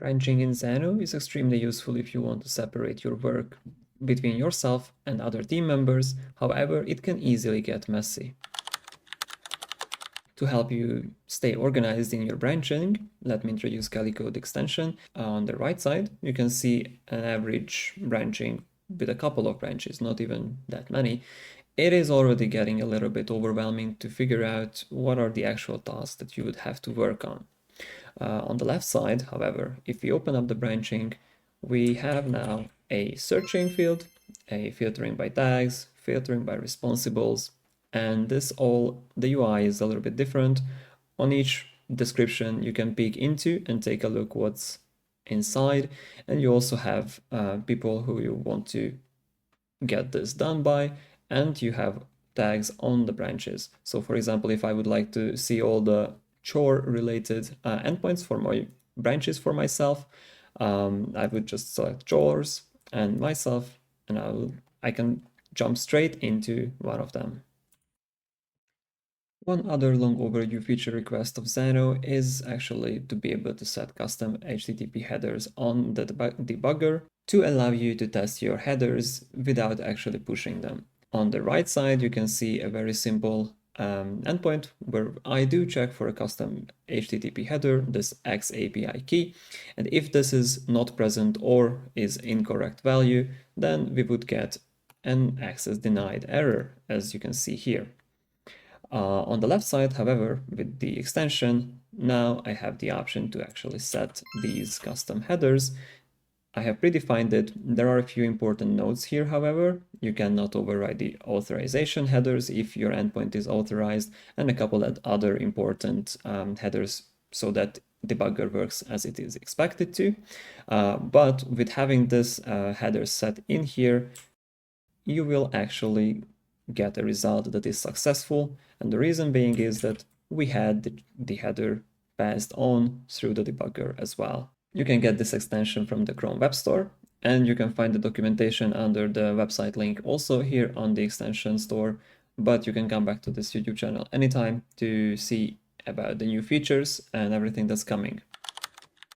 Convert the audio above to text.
Branching in Xano is extremely useful if you want to separate your work between yourself and other team members. However, it can easily get messy. To help you stay organized in your branching, let me introduce Calico extension. On the right side, you can see an average branching with a couple of branches, not even that many. It is already getting a little bit overwhelming to figure out what are the actual tasks that you would have to work on. On the left side, however, if we open up the branching, we have now a searching field, a filtering by tags, filtering by responsibles, and the UI is a little bit different. On each description, you can peek into and take a look what's inside, and you also have people who you want to get this done by, and you have tags on the branches. So for example, if I would like to see all the chore related endpoints for my branches for myself, I would just select chores and myself, and I can jump straight into one of them. One other long overdue feature request of Xano is actually to be able to set custom HTTP headers on the debugger to allow you to test your headers without actually pushing them. On the right side, you can see a very simple endpoint where I do check for a custom HTTP header, this X API key, and if this is not present or is incorrect value, then we would get an access denied error, as you can see here. On the left side, however, with the extension, now I have the option to actually set these custom headers. I have predefined it. There are a few important notes here, however. You cannot override the authorization headers if your endpoint is authorized, and a couple of other important headers so that debugger works as it is expected to. But with having this header set in here, you will actually get a result that is successful, and the reason being is that we had the header passed on through the debugger as well. You can get this extension from the Chrome Web Store, and you can find the documentation under the website link also here on the extension store, but you can come back to this YouTube channel anytime to see about the new features and everything that's coming.